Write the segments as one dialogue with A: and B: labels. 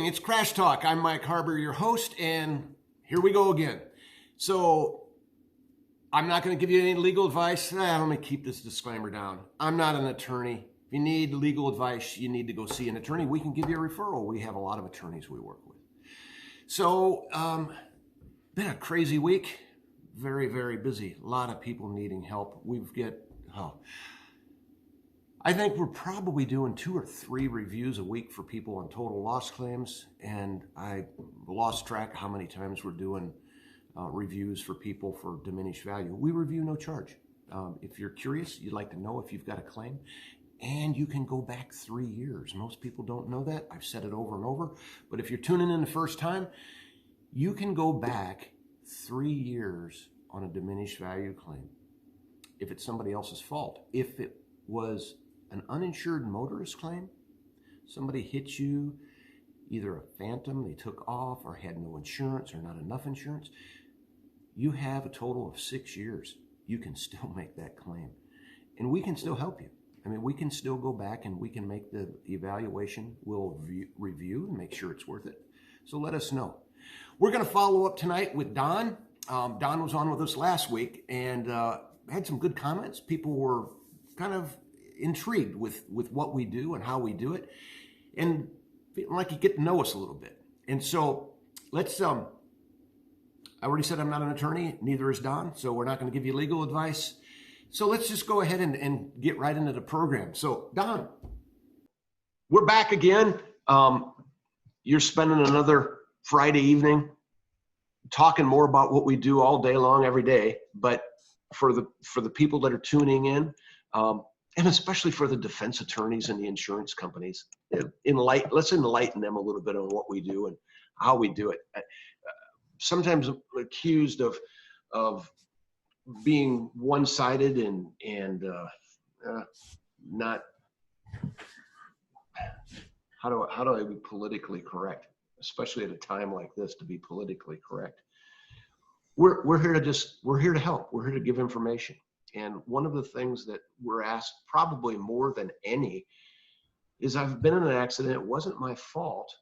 A: It's Crash Talk. I'm Mike Harber, your host, and here we go again. So I'm not going to give you any legal advice. Let me keep this disclaimer down. I'm not an attorney. If you need legal advice, you need to go see an attorney. We can give you a referral. We have a lot of attorneys we work with. So, been a crazy week. Very, very busy. A lot of people needing help. I think we're probably doing 2 or 3 reviews a week for people on total loss claims, and I lost track how many times we're doing reviews for people for diminished value. We review no charge. If you're curious, you'd like to know if you've got a claim, and you can go back 3 years. Most people don't know that. I've said it over and over, but if you're tuning in the first time, you can go back 3 years on a diminished value claim if it's somebody else's fault. If it was an uninsured motorist claim, somebody hit you, either a phantom, they took off, or had no insurance or not enough insurance, you have a total of 6 years. You can still make that claim, and we can still help you. I mean, we can still go back and we can make the evaluation. We'll review and make sure it's worth it. So let us know. We're going to follow up tonight with Don. Don was on with us last week and had some good comments. People were kind of intrigued with what we do and how we do it, and feeling like you get to know us a little bit. And so let's, I already said I'm not an attorney, neither is Don, so we're not going to give you legal advice. So let's just go ahead and get right into the program. So Don, we're back again. You're spending another Friday evening talking more about what we do all day long, every day, but for the people that are tuning in, and especially for the defense attorneys and the insurance companies, let's enlighten them a little bit on what we do and how we do it. Sometimes accused of being one-sided and not, how do I be politically correct, especially at a time like this, to be politically correct. We're here to help. We're here to give information. And one of the things that we're asked probably more than any is, I've been in an accident. It wasn't my fault.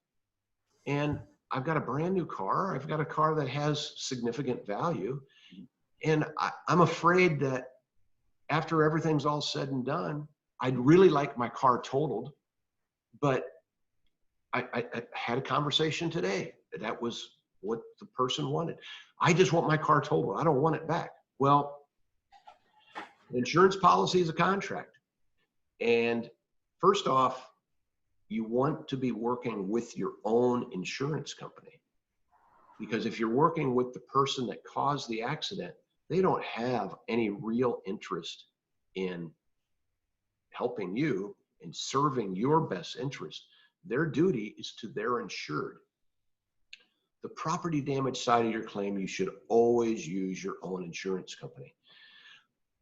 A: And I've got a brand new car. I've got a car that has significant value. And I'm afraid that after everything's all said and done, I'd really like my car totaled. But I had a conversation today. That was what the person wanted. I just want my car totaled. I don't want it back. Well, an insurance policy is a contract. And first off, you want to be working with your own insurance company, because if you're working with the person that caused the accident, they don't have any real interest in helping you and serving your best interest. Their duty is to their insured. The property damage side of your claim, you should always use your own insurance company.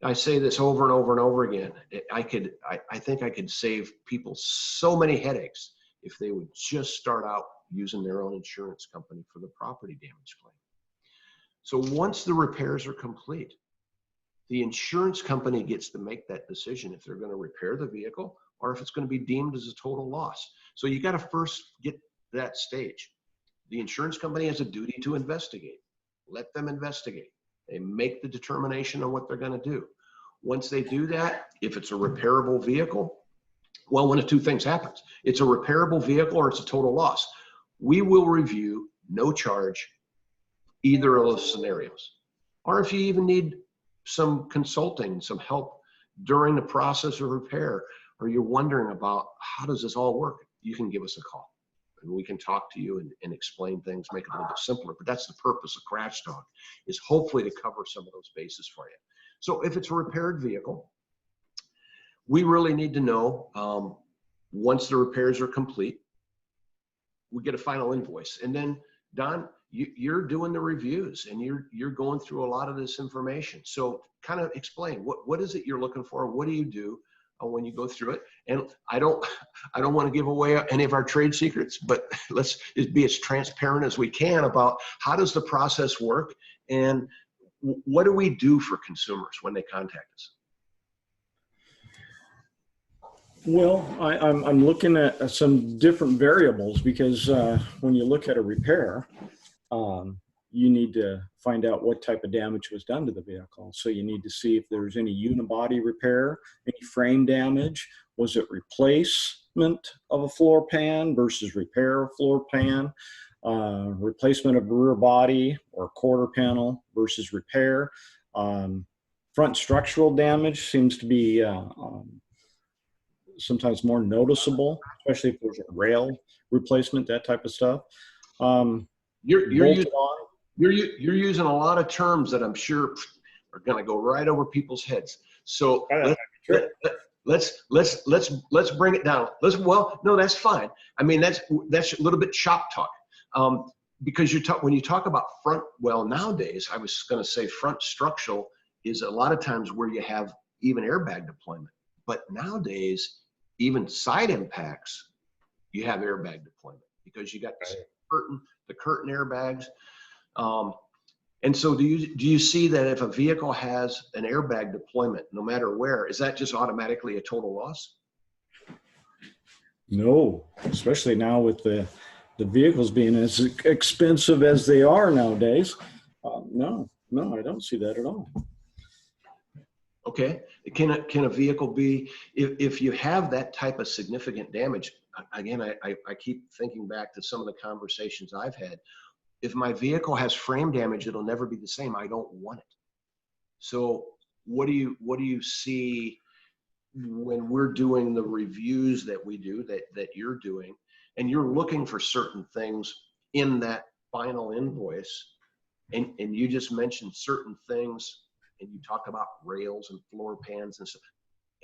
A: I say this over and over and over again. I think I could save people so many headaches if they would just start out using their own insurance company for the property damage claim. So once the repairs are complete, the insurance company gets to make that decision if they're going to repair the vehicle or if it's going to be deemed as a total loss. So you got to first get that stage. The insurance company has a duty to investigate. Let them investigate. They make the determination on what they're going to do. Once they do that, if it's a repairable vehicle, well, one of two things happens. It's a repairable vehicle or it's a total loss. We will review, no charge, either of those scenarios. Or if you even need some consulting, some help during the process of repair, or you're wondering about how does this all work, you can give us a call. And we can talk to you and explain things, make it a little bit simpler. But that's the purpose of Crash Talk, is hopefully to cover some of those bases for you. So if it's a repaired vehicle, we really need to know, once the repairs are complete, we get a final invoice. And then, Don, you're doing the reviews and you're going through a lot of this information. So kind of explain, what is it you're looking for? What do you do when you go through it? And I don't want to give away any of our trade secrets, but let's be as transparent as we can about how does the process work and what do we do for consumers when they contact us?
B: Well, I'm looking at some different variables because when you look at a repair, um, you need to find out what type of damage was done to the vehicle. So you need to see if there's any unibody repair, any frame damage. Was it replacement of a floor pan versus repair of floor pan? Replacement of rear body or quarter panel versus repair. Um, Front structural damage seems to be sometimes more noticeable, especially if there's a rail replacement, that type of stuff.
A: You're
B: Bolted on.
A: you're using a lot of terms that I'm sure are going to go right over people's heads. So
B: Sure.
A: let's bring it down. Well, no, that's fine. I mean, that's a little bit shop talk. Because when you talk about front, well, nowadays I was going to say front structural is a lot of times where you have even airbag deployment, but nowadays even side impacts you have airbag deployment because you got the curtain airbags. And so do you see that if a vehicle has an airbag deployment, no matter where, is that just automatically a total loss?
B: No, especially now with the vehicles being as expensive as they are nowadays. No, I don't see that at all.
A: Okay, can a vehicle be, if you have that type of significant damage, again, I keep thinking back to some of the conversations I've had. If my vehicle has frame damage, it'll never be the same. I don't want it. So what do you see when we're doing the reviews that we do, that you're doing, and you're looking for certain things in that final invoice, and you just mentioned certain things, and you talk about rails and floor pans and stuff,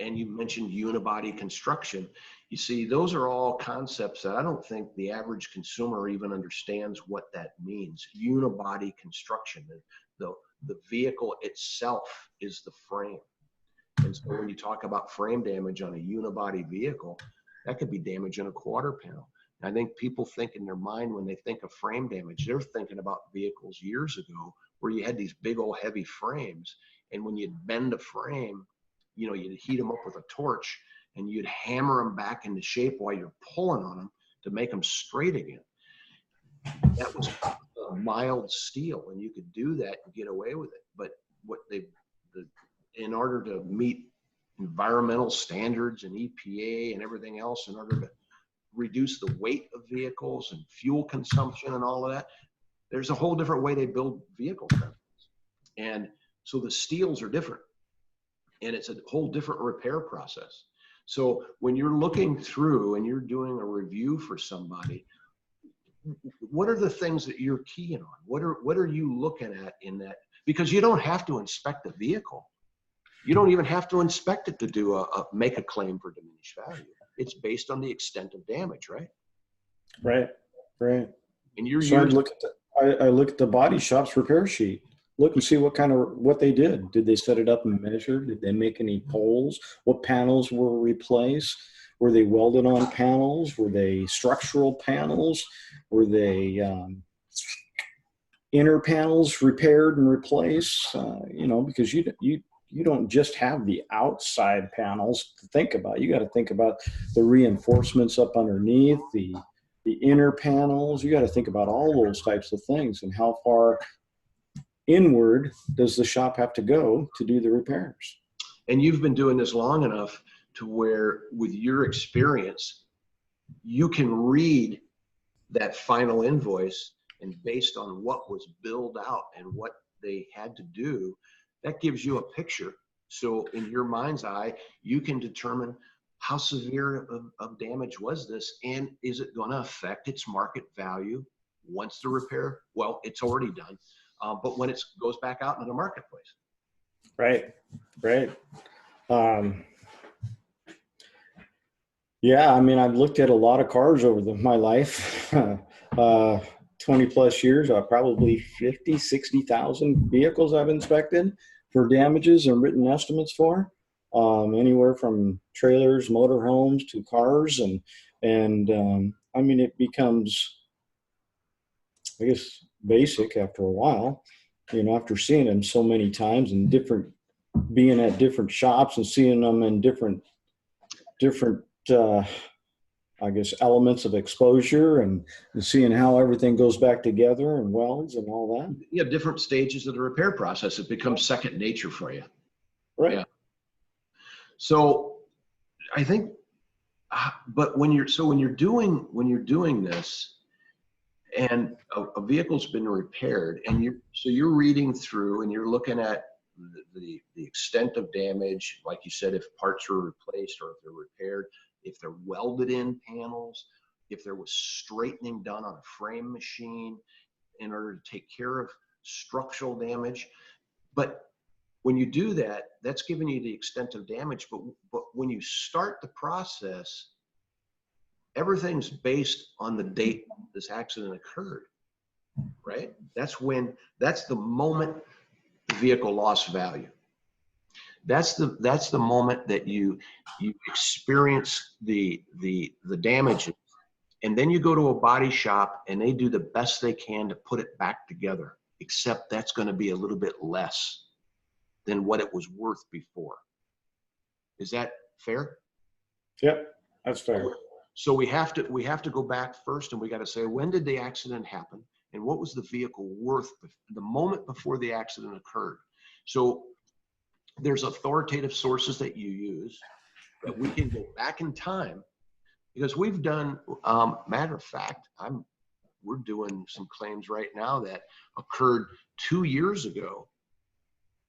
A: and you mentioned unibody construction. You see, those are all concepts that I don't think the average consumer even understands what that means. Unibody construction, the vehicle itself is the frame. And so when you talk about frame damage on a unibody vehicle, that could be damage in a quarter panel. And I think people think in their mind when they think of frame damage, they're thinking about vehicles years ago where you had these big old heavy frames. And when you'd bend a frame, you'd heat them up with a torch and you'd hammer them back into shape while you're pulling on them to make them straight again. That was a mild steel, and you could do that and get away with it. But in order to meet environmental standards and EPA and everything else, in order to reduce the weight of vehicles and fuel consumption and all of that, there's a whole different way they build vehicles. And so the steels are different, and it's a whole different repair process. So when you're looking through and you're doing a review for somebody, what are the things that you're keying on? What are you looking at in that? Because you don't have to inspect the vehicle. You don't even have to inspect it to make a claim for diminished value. It's based on the extent of damage, right?
B: Right.
A: And
B: I look at the body shop's repair sheet. Look and see what they did. Did they set it up and measure? Did they make any poles? What panels were replaced? Were they welded on panels? Were they structural panels? Were they inner panels repaired and replaced? Because you don't just have the outside panels to think about. You got to think about the reinforcements up underneath, the inner panels. You got to think about all those types of things and how far inward does the shop have to go to do the repairs.
A: And you've been doing this long enough to where, with your experience, you can read that final invoice, and based on what was billed out and what they had to do, that gives you a picture. So in your mind's eye, you can determine how severe of damage was this, and is it going to affect its market value once the repair? Well, it's already done, but when it goes back out into the marketplace.
B: Right. Yeah, I mean, I've looked at a lot of cars over my life, 20 plus years, probably 50, 60,000 vehicles I've inspected for damages and written estimates for, anywhere from trailers, motorhomes to cars. And I mean, it becomes, I guess, basic after a while, after seeing them so many times and being at different shops and seeing them in different uh, I guess, elements of exposure and seeing how everything goes back together and welds and all that.
A: You have different stages of the repair process. It becomes second nature for you.
B: Right.
A: Yeah. So I think, but when you're doing this, and a vehicle's been repaired, and you're reading through and you're looking at the extent of damage, like you said, if parts were replaced or if they're repaired, if they're welded in panels, if there was straightening done on a frame machine in order to take care of structural damage. But when you do that, that's giving you the extent of damage. But when you start the process, everything's based on the date this accident occurred, right? That's the moment the vehicle lost value. That's the moment that you experience the damage, and then you go to a body shop and they do the best they can to put it back together, except that's going to be a little bit less than what it was worth before. Is that fair?
B: Yep, that's fair.
A: So we have to go back first, and we got to say, when did the accident happen and what was the vehicle worth the moment before the accident occurred? So there's authoritative sources that you use that we can go back in time, because we've done, matter of fact, we're doing some claims right now that occurred 2 years ago,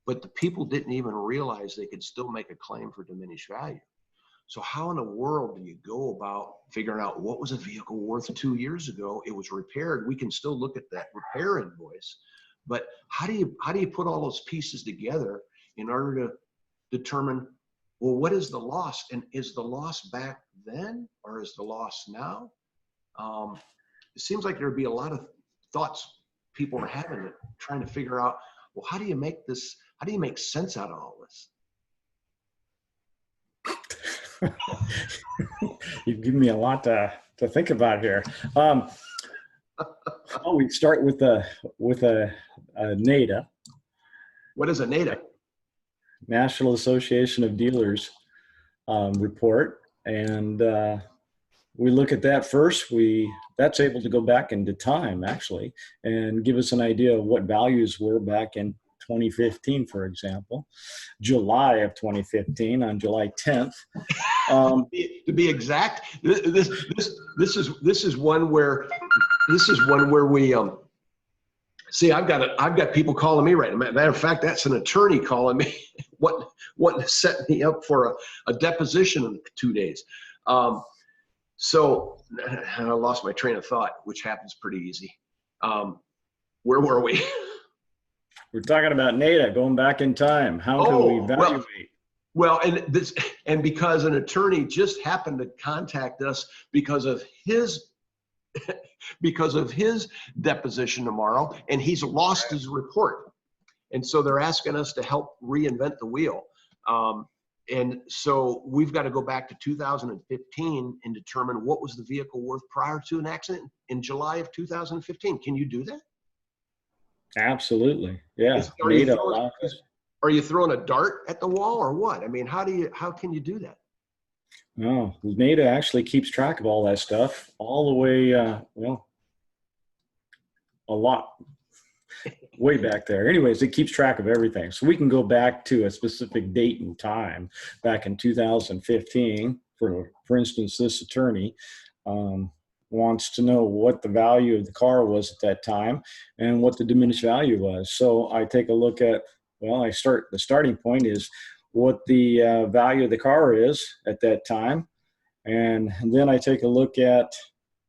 A: but the people didn't even realize they could still make a claim for diminished value. So how in the world do you go about figuring out what was a vehicle worth 2 years ago? It was repaired. We can still look at that repair invoice, but how do you put all those pieces together in order to determine, well, what is the loss, and is the loss back then or is the loss now? It seems like there'd be a lot of thoughts people are having, trying to figure out, well, how do you make sense out of all this?
B: You've given me a lot to think about here. We start with a NADA.
A: What is a NADA?
B: National Association of Dealers report, and we look at that first. That's able to go back into time, actually, and give us an idea of what values were back in 2015, for example, July of 2015, on July 10th.
A: To be exact, this is one where we see. I've got people calling me right now. Matter of fact, that's an attorney calling me, wanting to set me up for a deposition in 2 days. So I lost my train of thought, which happens pretty easy. Where were we?
B: We're talking about NADA, going back in time. How can we evaluate?
A: Well, and because an attorney just happened to contact us because of his deposition tomorrow, and he's lost his report, and so they're asking us to help reinvent the wheel. And so we've got to go back to 2015 and determine what was the vehicle worth prior to an accident in July of 2015. Can you do that?
B: Absolutely. Yeah.
A: Are you throwing a dart at the wall or what? I mean, how can you do that?
B: No, NADA actually keeps track of all that stuff all the way, a lot, way back there. Anyways, it keeps track of everything. So we can go back to a specific date and time back in 2015. For instance, this attorney wants to know what the value of the car was at that time and what the diminished value was. So I take a look at, the starting point is what the value of the car is at that time. And then I take a look at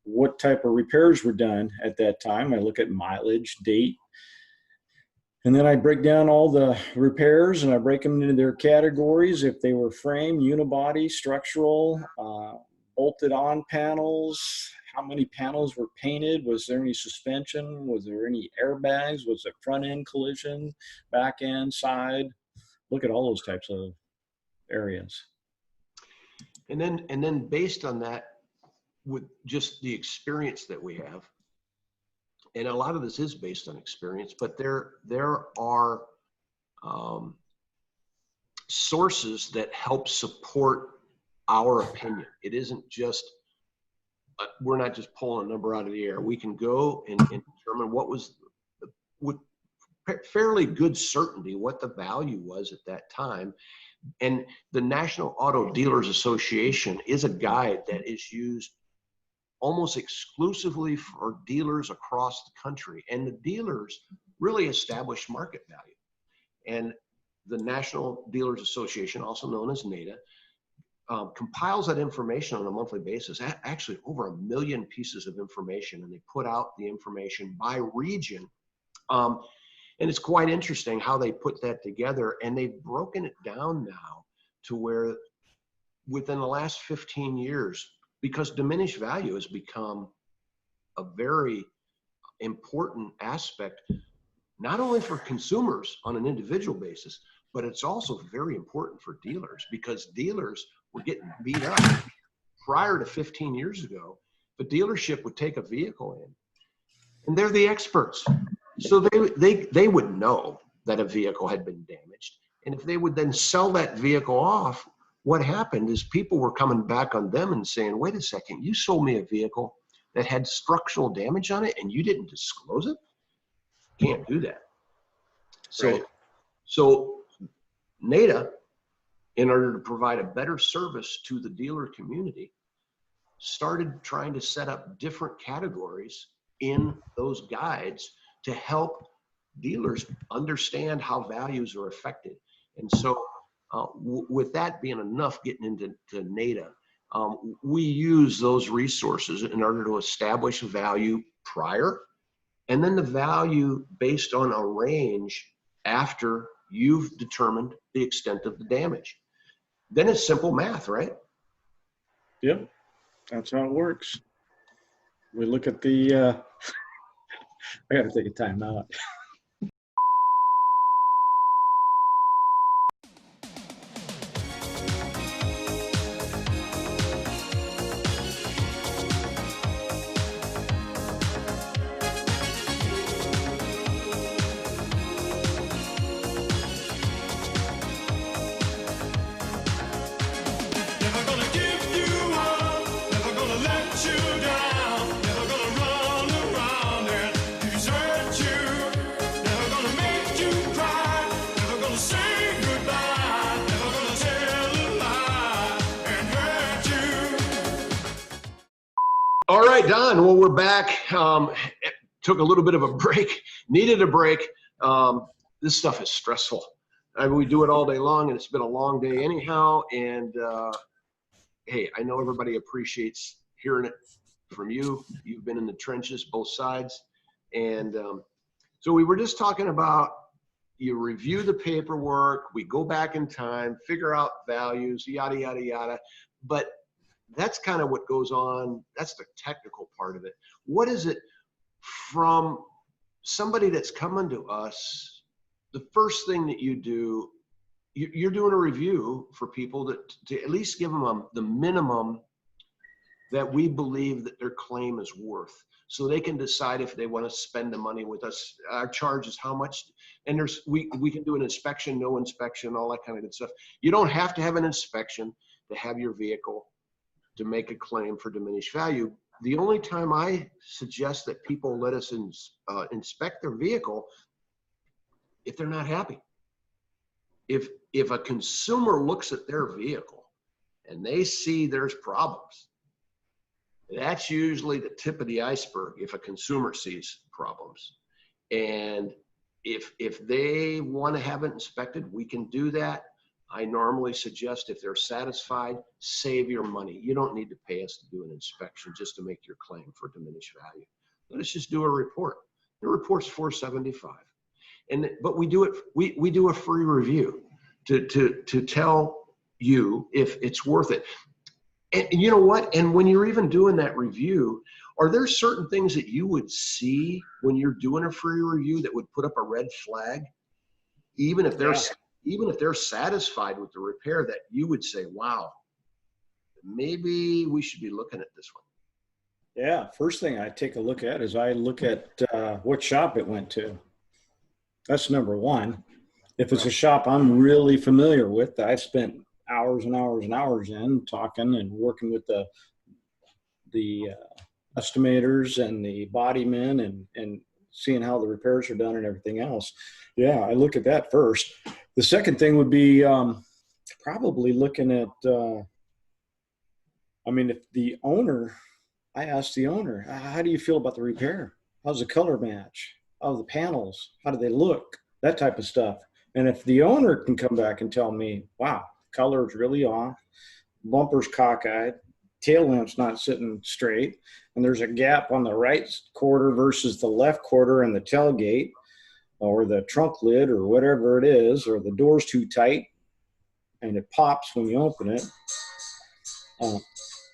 B: what type of repairs were done at that time. I look at mileage, date, and then I break down all the repairs and I break them into their categories. If they were frame, unibody, structural, bolted on panels, how many panels were painted? Was there any suspension? Was there any airbags? Was it front end collision, back end, side? Look at all those types of areas.
A: And then based on that, with just the experience that we have, and a lot of this is based on experience, but there are sources that help support our opinion. It isn't just, we're not just pulling a number out of the air. We can go and determine what was, with fairly good certainty, what the value was at that time. And the National Auto Dealers Association is a guide that is used almost exclusively for dealers across the country. And the dealers really establish market value. And the National Dealers Association, also known as NADA, compiles that information on a monthly basis, actually over 1 million pieces of information, and they put out the information by region. And it's quite interesting how they put that together, and they've broken it down now to where within the last 15 years, because diminished value has become a very important aspect, not only for consumers on an individual basis, but it's also very important for dealers, because dealers were getting beat up prior to 15 years ago. The dealership would take a vehicle in, and they're the experts. So they would know that a vehicle had been damaged. And if they would then sell that vehicle off, what happened is people were coming back on them and saying, wait a second, you sold me a vehicle that had structural damage on it and you didn't disclose it? Can't do that. So,
B: Right.
A: so NADA, in order to provide a better service to the dealer community, started trying to set up different categories in those guides to help dealers understand how values are affected. And so with that being enough, getting into NADA, we use those resources in order to establish value prior, and then the value based on a range after you've determined the extent of the damage. Then it's simple math, right?
B: Yep, that's how it works. We look at the, I gotta take a time out.
C: Never gonna give you up, never gonna let you down, never gonna run around and desert you, never gonna make you cry, never gonna say goodbye, never gonna tell a lie and hurt you.
A: All right, Don. Well, we're back. Took a little bit of a break, needed a break. This stuff is stressful. I mean, we do it all day long, and it's been a long day anyhow. And hey, I know everybody appreciates hearing it from you. You've been in the trenches, both sides. And so we were just talking about, you review the paperwork, we go back in time, figure out values, yada, yada, yada. But that's kind of what goes on. That's the technical part of it. What is it from somebody that's coming to us? The first thing that you do, you're doing a review for people to at least give them the minimum that we believe that their claim is worth, so they can decide if they want to spend the money with us. Our charge is how much, and we can do an inspection, no inspection, all that kind of good stuff. You don't have to have an inspection to have your vehicle to make a claim for diminished value. The only time I suggest that people let us inspect their vehicle, if they're not happy. If a consumer looks at their vehicle and they see there's problems, that's usually the tip of the iceberg if a consumer sees problems. And if they want to have it inspected, we can do that. I normally suggest, if they're satisfied, save your money. You don't need to pay us to do an inspection just to make your claim for diminished value. Let us just do a report. The report's $475. But we do it. We do a free review to tell you if it's worth it. And you know what? And when you're even doing that review, are there certain things that you would see when you're doing a free review that would put up a red flag, even if they're satisfied with the repair, that you would say, "Wow, maybe we should be looking at this one"?
B: Yeah, first thing I take a look at is I look at what shop it went to. That's number one. If it's a shop I'm really familiar with, that I've spent hours and hours and hours in talking and working with the estimators and the body men and seeing how the repairs are done and everything else. Yeah, I look at that first. The second thing would be probably looking at, if the owner, I asked the owner, how do you feel about the repair? How's the color match? How the panels? How do they look? That type of stuff. And if the owner can come back and tell me, wow, color is really off, bumper's cockeyed, tail lamp's not sitting straight, and there's a gap on the right quarter versus the left quarter in the tailgate or the trunk lid or whatever it is, or the door's too tight and it pops when you open it.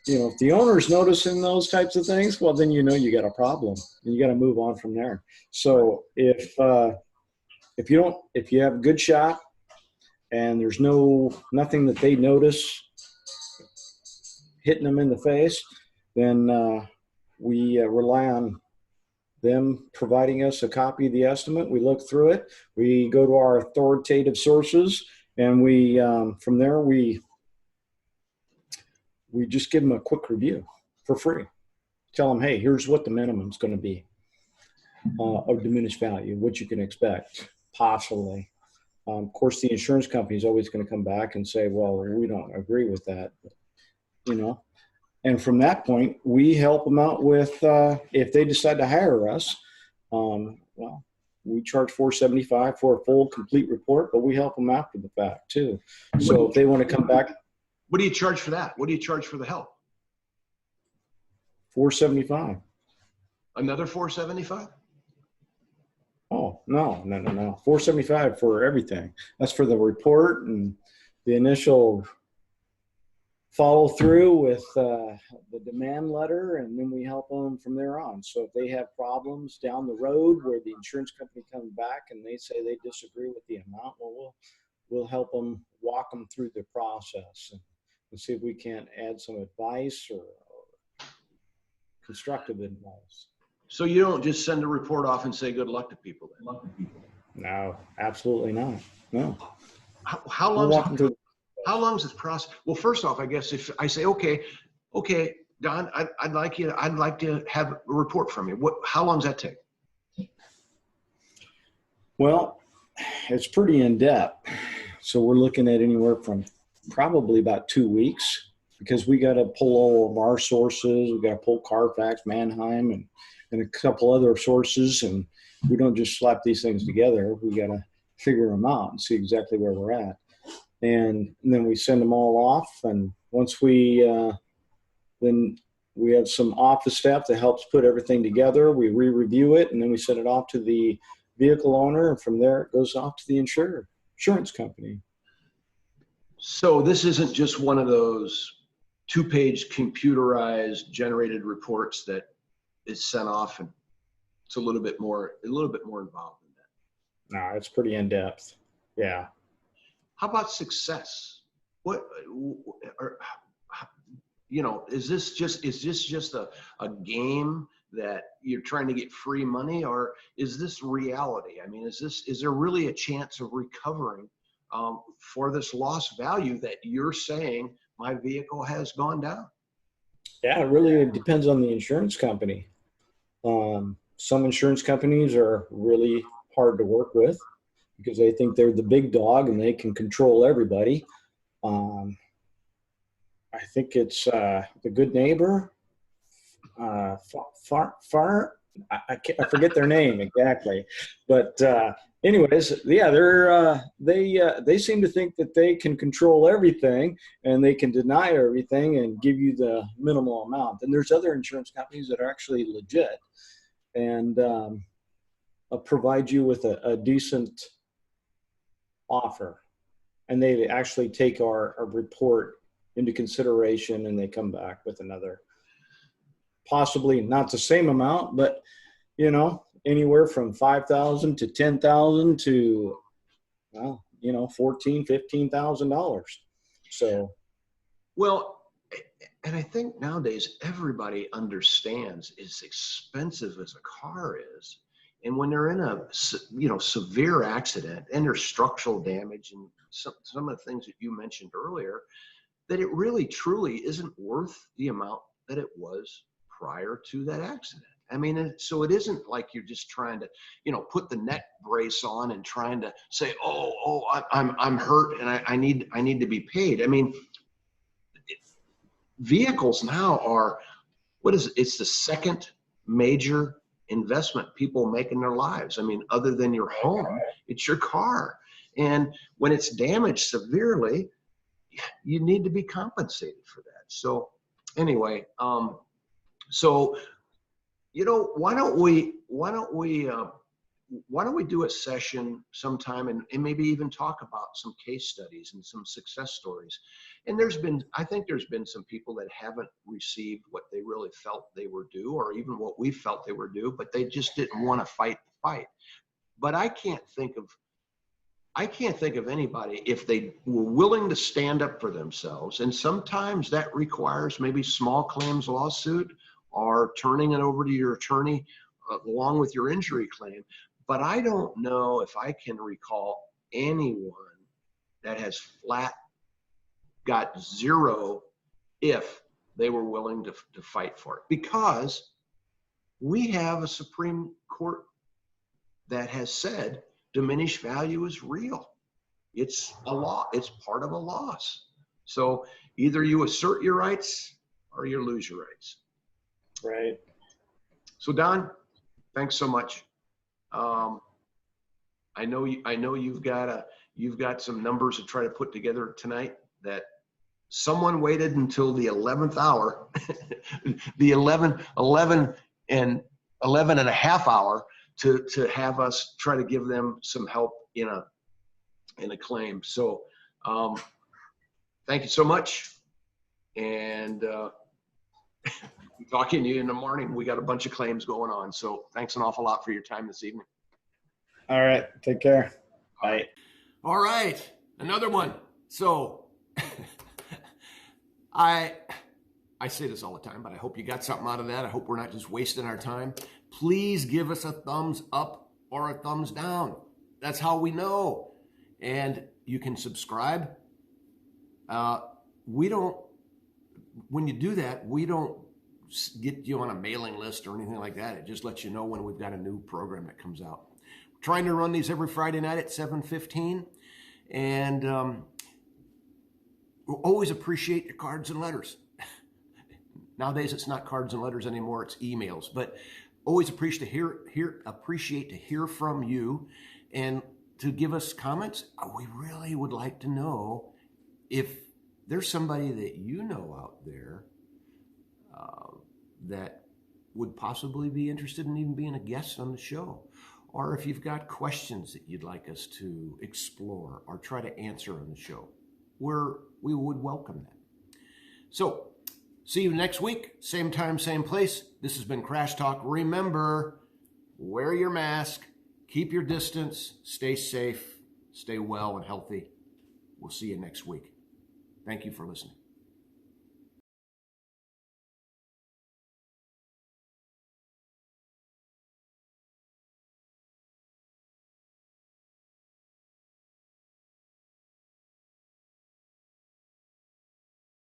B: If the owner's noticing those types of things, well, then you got a problem and you got to move on from there. So if you have a good shot and there's nothing that they notice hitting them in the face, then we rely on them providing us a copy of the estimate. We look through it. We go to our authoritative sources, and we from there we just give them a quick review for free. Tell them, hey, here's what the minimum is going to be of diminished value, what you can expect, possibly. Of course, the insurance company is always going to come back and say, well, we don't agree with that, And from that point, we help them out with, if they decide to hire us, we charge $475 for a full, complete report, but we help them after the fact too. So if they want to come back.
A: What do you charge for that? What do you charge for the help?
B: $475.
A: Another $475?
B: Oh, no. $475 for everything. That's for the report and the initial follow through with the demand letter, and then we help them from there on. So if they have problems down the road where the insurance company comes back and they say they disagree with the amount, well, we'll help them, walk them through the process and see if we can't add some advice or constructive advice.
A: So you don't just send a report off and say good luck to people then?
B: No, absolutely not. No.
A: How long is this process? Well, first off, I guess if I say, okay, Don, I'd like to have a report from you. How long does that take?
B: Well, it's pretty in depth. So we're looking at anywhere from probably about 2 weeks, because we got to pull all of our sources. We got to pull Carfax, Mannheim, and a couple other sources. And we don't just slap these things together. We got to figure them out and see exactly where we're at. And then we send them all off. And once then we have some office staff that helps put everything together. We re-review it, and then we send it off to the vehicle owner. And from there, it goes off to the insurance company.
A: So this isn't just one of those 2-page computerized generated reports that is sent off, and it's a little bit more involved than that.
B: No, it's pretty in depth. Yeah.
A: How about success? Is this just a game that you're trying to get free money, or is this reality? I mean, is there really a chance of recovering for this lost value that you're saying my vehicle has gone down?
B: Yeah, it really depends on the insurance company. Some insurance companies are really hard to work with because they think they're the big dog and they can control everybody. I think it's the Good Neighbor. I forget their name exactly, but anyways, yeah, they seem to think that they can control everything and they can deny everything and give you the minimal amount. And there's other insurance companies that are actually legit and provide you with a decent offer, and they actually take our report into consideration, and they come back with another, possibly not the same amount, but anywhere from $5,000 to $10,000 to $14,000, $15,000. So,
A: well, and I think nowadays everybody understands as expensive as a car is, And when they're in a severe accident and there's structural damage and some of the things that you mentioned earlier, that it really truly isn't worth the amount that it was prior to that accident. I mean, so it isn't like you're just trying to, put the neck brace on and trying to say, I'm hurt and I need to be paid. I mean, vehicles now are, it's the second major investment people make in their lives. I mean, other than your home, it's your car. And when it's damaged severely, you need to be compensated for that. So anyway, why don't we do a session sometime and maybe even talk about some case studies and some success stories. And I think there's been some people that haven't received what they really felt they were due, or even what we felt they were due, but they just didn't want to fight the fight. But I can't think of anybody, if they were willing to stand up for themselves. And sometimes that requires maybe small claims lawsuit or turning it over to your attorney along with your injury claim. But I don't know if I can recall anyone that has flat got zero if they were willing to fight for it, because we have a Supreme Court that has said diminished value is real. It's a law. It's part of a loss. So either you assert your rights or you lose your rights.
B: Right.
A: So Don, thanks so much. I know you've got some numbers to try to put together tonight. That someone waited until the 11th hour, the 11 and a half hour to have us try to give them some help in a claim. So thank you so much. And talking to you in the morning. We got a bunch of claims going on. So thanks an awful lot for your time this evening.
B: All right. Take care. Bye.
A: All right. Another one. So I say this all the time, but I hope you got something out of that. I hope we're not just wasting our time. Please give us a thumbs up or a thumbs down. That's how we know. And you can subscribe. When you do that, we don't get you on a mailing list or anything like that. It just lets you know when we've got a new program that comes out. We're trying to run these every Friday night at 7:15. And we'll always appreciate your cards and letters. Nowadays, it's not cards and letters anymore. It's emails. But always appreciate to hear from you and to give us comments. We really would like to know if there's somebody that you know out there that would possibly be interested in even being a guest on the show, or if you've got questions that you'd like us to explore or try to answer on the show, we would welcome that. So, see you next week, same time, same place. This has been Crash Talk. Remember, wear your mask, keep your distance, stay safe, stay well and healthy. We'll see you next week. Thank you for listening.